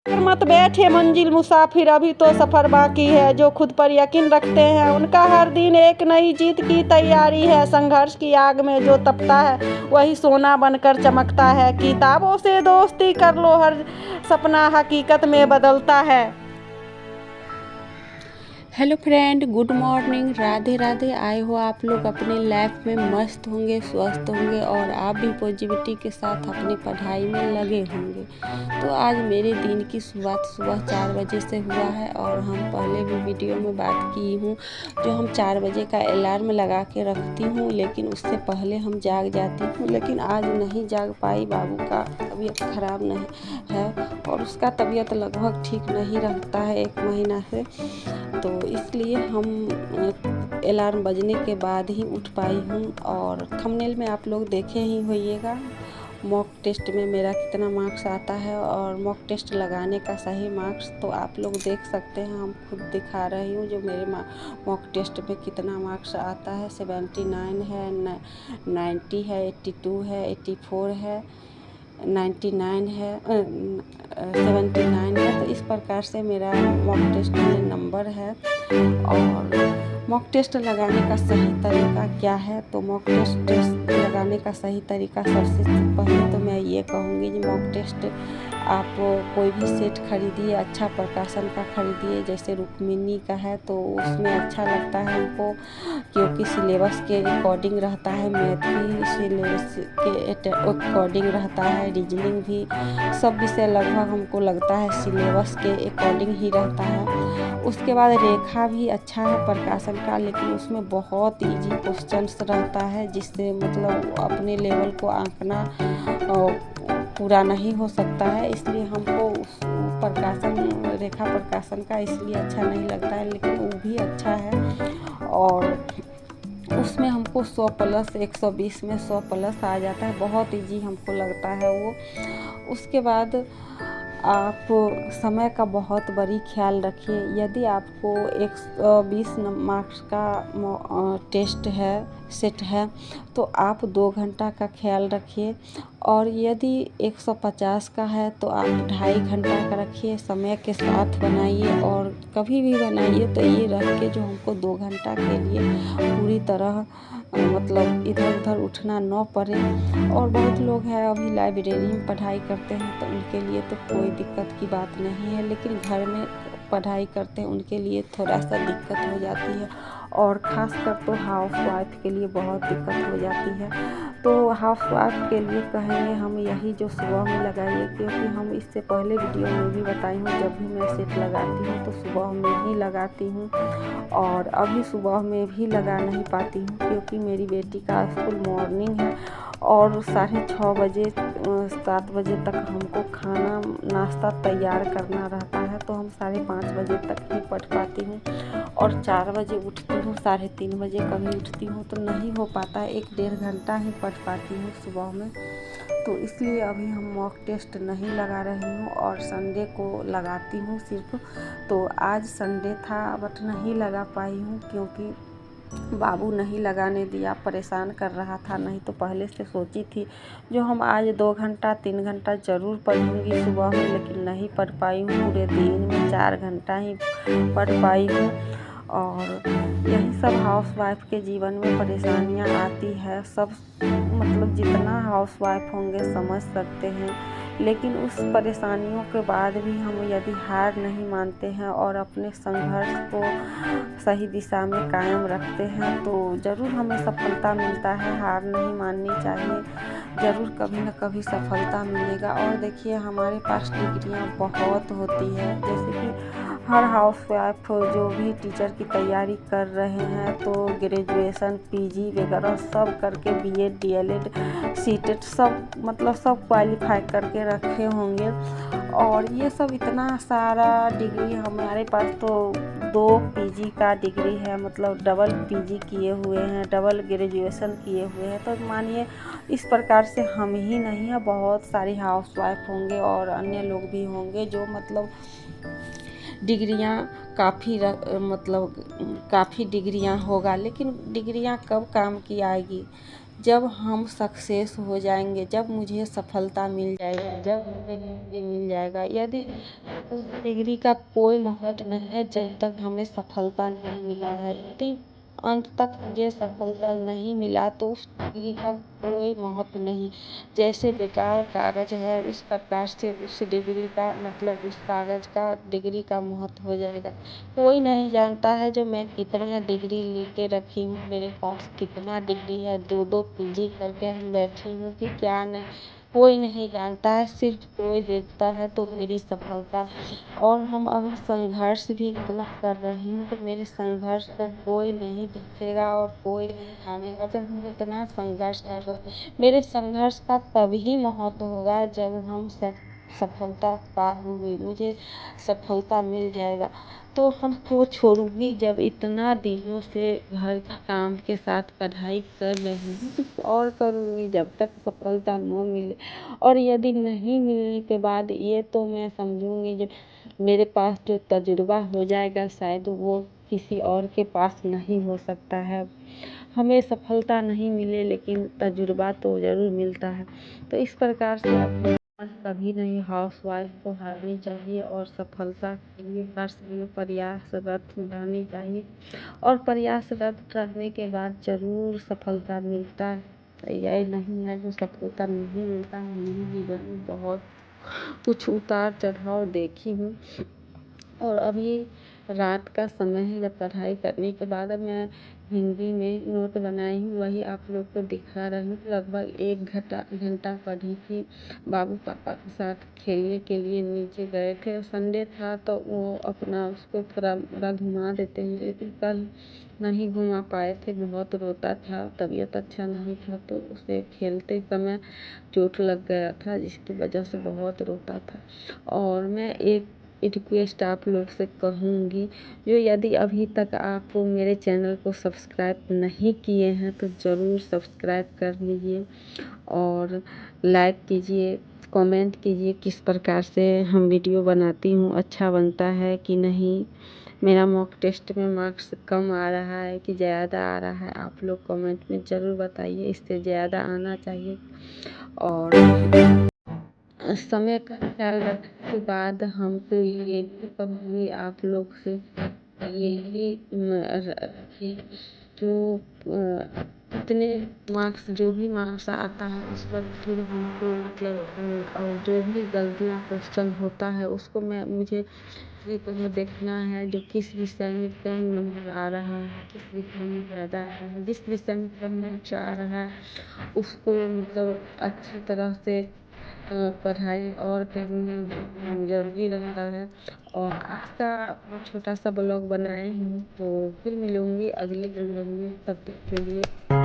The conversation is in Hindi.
मत बैठे मंजिल मुसाफिर, अभी तो सफ़र बाकी है। जो खुद पर यकीन रखते हैं उनका हर दिन एक नई जीत की तैयारी है। संघर्ष की आग में जो तपता है वही सोना बनकर चमकता है। किताबों से दोस्ती कर लो, हर सपना हकीकत में बदलता है। Hello friend, good morning, Radhe Radhe. आए हो आप लोग अपने लाइफ में मस्त होंगे, स्वस्थ होंगे और आप भी पॉजिटिविटी के साथ अपनी पढ़ाई में लगे होंगे। तो आज मेरे दिन की शुरुआत सुबह 4 बजे से हुआ है और हम पहले भी वीडियो में बात की हूँ जो हम 4 बजे का अलार्म लगा के रखती हूँ, लेकिन उससे पहले हम जाग जाती हूँ। लेकिन आज नहीं जाग पाई, बाबू का तबीयत ख़राब नहीं है और उसका तबीयत लगभग ठीक नहीं रहता है 1 महीना से, तो इसलिए हम अलार्म बजने के बाद ही उठ पाई हूँ। और थंबनेल में आप लोग देखे ही होइएगा मॉक टेस्ट में मेरा कितना मार्क्स आता है और मॉक टेस्ट लगाने का सही मार्क्स तो आप लोग देख सकते हैं। हम खुद दिखा रही हूँ जो मेरे मॉक टेस्ट में कितना मार्क्स आता है। 79 है, 90 है, 82 है, 84 है, 99 है, 79 है। तो इस प्रकार से मेरा मॉक टेस्ट में नंबर है। और मॉक टेस्ट लगाने का सही तरीका क्या है, तो मॉक टेस्ट लगाने का सही तरीका सबसे पहले तो मैं ये कहूँगी कि मॉक टेस्ट आप कोई भी सेट खरीदिए, अच्छा प्रकाशन का खरीदिए। जैसे रुक्मिणी का है तो उसमें अच्छा लगता है हमको, क्योंकि सिलेबस के अकॉर्डिंग रहता है, मैथ भी सिलेबस के अकॉर्डिंग रहता है, रीजनिंग भी, सब विषय लगभग हमको लगता है सिलेबस के अकॉर्डिंग ही रहता है। उसके बाद रेखा भी अच्छा है प्रकाशन का, लेकिन उसमें बहुत इजी क्वेश्चंस रहता है जिससे मतलब अपने लेवल को आंकना पूरा नहीं हो सकता है। इसलिए हमको उस प्रकाशन, रेखा प्रकाशन का इसलिए अच्छा नहीं लगता है, लेकिन वो भी अच्छा है। और उसमें हमको 100 प्लस 120 में 100 प्लस आ जाता है, बहुत इजी हमको लगता है वो। उसके बाद आप समय का बहुत बड़ी ख्याल रखिए। यदि आपको 120 मार्क्स का टेस्ट है, सेट है, तो आप 2 घंटा का ख्याल रखिए। और यदि 150 का है तो आप 2.5 घंटा का रखिए। समय के साथ बनाइए और कभी भी बनाइए तो ये रख के जो हमको 2 घंटा के लिए पूरी तरह मतलब इधर उधर उठना न पड़े। और बहुत लोग हैं अभी लाइब्रेरी में पढ़ाई करते हैं तो उनके लिए तो कोई दिक्कत की बात नहीं है, लेकिन घर में पढ़ाई करते हैं उनके लिए थोड़ा सा दिक्कत हो जाती है। और ख़ासकर तो हाउस वाइफ के लिए बहुत दिक्कत हो जाती है। तो हाउस वाइफ के लिए कहेंगे हम यही जो सुबह में लगाइए, क्योंकि हम इससे पहले वीडियो में भी बताई हूँ जब भी मैं सेट लगाती हूँ तो सुबह में ही लगाती हूँ। और अभी सुबह में भी लगा नहीं पाती हूँ क्योंकि मेरी बेटी का स्कूल मॉर्निंग है और 6:30 बजे 7 बजे तक हमको खाना नाश्ता तैयार करना रहता है, तो हम 5:30 बजे तक ही पढ़ पाती हूँ। और 4 बजे उठती हूँ, 3:30 बजे कभी उठती हूँ, तो नहीं हो पाता है, 1-1.5 घंटा ही पढ़ पाती हूँ सुबह में। तो इसलिए अभी हम मॉक टेस्ट नहीं लगा रही हूँ और संडे को लगाती हूँ सिर्फ। तो आज संडे था बट नहीं लगा पाई हूँ क्योंकि बाबू नहीं लगाने दिया, परेशान कर रहा था। नहीं तो पहले से सोची थी जो हम आज 2 घंटा 3 घंटा ज़रूर पढ़ूंगी सुबह में, लेकिन नहीं पढ़ पाई हूँ। पूरे दिन में 4 घंटा ही पढ़ पाई हूँ। और यही सब हाउस वाइफ के जीवन में परेशानियाँ आती है। सब मतलब जितना हाउस वाइफ होंगे समझ सकते हैं, लेकिन उस परेशानियों के बाद भी हम यदि हार नहीं मानते हैं और अपने संघर्ष को सही दिशा में कायम रखते हैं तो ज़रूर हमें सफलता मिलता है। हार नहीं माननी चाहिए, ज़रूर कभी न कभी सफलता मिलेगा। और देखिए हमारे पास डिग्रियां बहुत होती है, जैसे कि हर हाउस वाइफ जो भी टीचर की तैयारी कर रहे हैं तो ग्रेजुएशन, पीजी वगैरह सब करके बीएड, डीएलएड, सीटेट सब मतलब सब क्वालिफाई करके रखे होंगे। और ये सब इतना सारा डिग्री हमारे पास तो 2 पीजी का डिग्री है, मतलब डबल पीजी किए हुए हैं, डबल ग्रेजुएशन किए हुए हैं। तो मानिए इस प्रकार से हम ही नहीं है, बहुत सारी हाउस वाइफ होंगे और अन्य लोग भी होंगे जो मतलब डिग्रियां काफ़ी डिग्रियां होगा, लेकिन डिग्रियां कब काम की आएगी। जब हम सक्सेस हो जाएंगे, जब मुझे सफलता मिल जाएगी, जब मुझे डिग्री मिल जाएगा। यदि उस डिग्री का कोई महत्व नहीं है जब तक हमें सफलता नहीं मिला है। यदि अंत तक मुझे सफलता नहीं मिला तो उस डिग्री का कोई महत्व नहीं। जैसे बेकार कागज है, इस प्रकार से उस डिग्री का मतलब उस कागज का डिग्री का महत्व हो जाएगा। कोई नहीं जानता है जो मैं कितना डिग्री लेके रखी हूँ, मेरे पास कितना डिग्री है, 2-2 पीजी करके हम बैठी हूँ कि क्या नहीं, कोई नहीं जानता है। सिर्फ कोई देखता है तो मेरी सफलता। और हम अभी संघर्ष भी इतना कर रही हूँ तो मेरे संघर्ष को कोई नहीं देखेगा और कोई नहीं जानेगा। जब हम इतना संघर्ष कर रहे हैं, मेरे संघर्ष का तभी महत्व होगा जब हम सफलता पा होंगे, मुझे सफलता मिल जाएगा। तो हम वो छोड़ूंगी जब इतना दिनों से घर के काम के साथ पढ़ाई कर रही हूँ कुछ और करूँगी जब तक सफलता न मिले। और यदि नहीं मिलने के बाद ये तो मैं समझूंगी जो मेरे पास जो तजुर्बा हो जाएगा शायद वो किसी और के पास नहीं हो सकता है। हमें सफलता नहीं मिले लेकिन तजुर्बा तो ज़रूर मिलता है। तो इस प्रकार से अपने कभी नहीं हाउसवाइफ को हारनी चाहिए और सफलता के लिए हर समय प्रयासरत रहनी चाहिए। और प्रयासरत करने के बाद ज़रूर सफलता मिलता है। यही नहीं है जो सफलता नहीं मिलता है। मेरे जीवन में बहुत कुछ उतार चढ़ाव देखी हूँ। और अभी रात का समय है, जब पढ़ाई करने के बाद अब मैं हिंदी में नोट बनाई हूँ, वही आप लोग को दिखा रही हूँ। लगभग 1 घंटा पढ़ी थी। बाबू पापा के साथ खेलने के लिए नीचे गए थे। संडे था तो वो अपना उसको थोड़ा घुमा देते हैं, लेकिन कल नहीं घुमा पाए थे। बहुत रोता था, तबीयत अच्छा नहीं था तो उसे खेलते समय चोट लग गया था जिसकी वजह से बहुत रोता था। और मैं एक रिक्वेस्ट आप लोग से कहूँगी, जो यदि अभी तक आप मेरे चैनल को सब्सक्राइब नहीं किए हैं तो ज़रूर सब्सक्राइब कर लीजिए और लाइक कीजिए, कमेंट कीजिए किस प्रकार से हम वीडियो बनाती हूँ, अच्छा बनता है कि नहीं। मेरा मॉक टेस्ट में मार्क्स कम आ रहा है कि ज़्यादा आ रहा है, आप लोग कमेंट में ज़रूर बताइए। इससे ज़्यादा आना चाहिए। और समय का ख्याल रखने के बाद हम तो ये भी कहूँगी आप लोग से, यही रखिए जो कितने मार्क्स जो भी मार्क्स आता है उस पर फिर हमको मतलब और जो भी गलतियाँ क्वेश्चन होता है उसको मुझे देखना है जो किस विषय में कम नंबर आ रहा है, किस विषय में ज़्यादा आ रहा है। जिस विषय में कम नंबर आ रहा है उसको मतलब अच्छी तरह से पढ़ाई और करना ज़रूरी रहता है। और आज का छोटा सा ब्लॉग बनाई हूँ तो फिर मिलूँगी अगले ब्लॉग में, तब तक के लिए।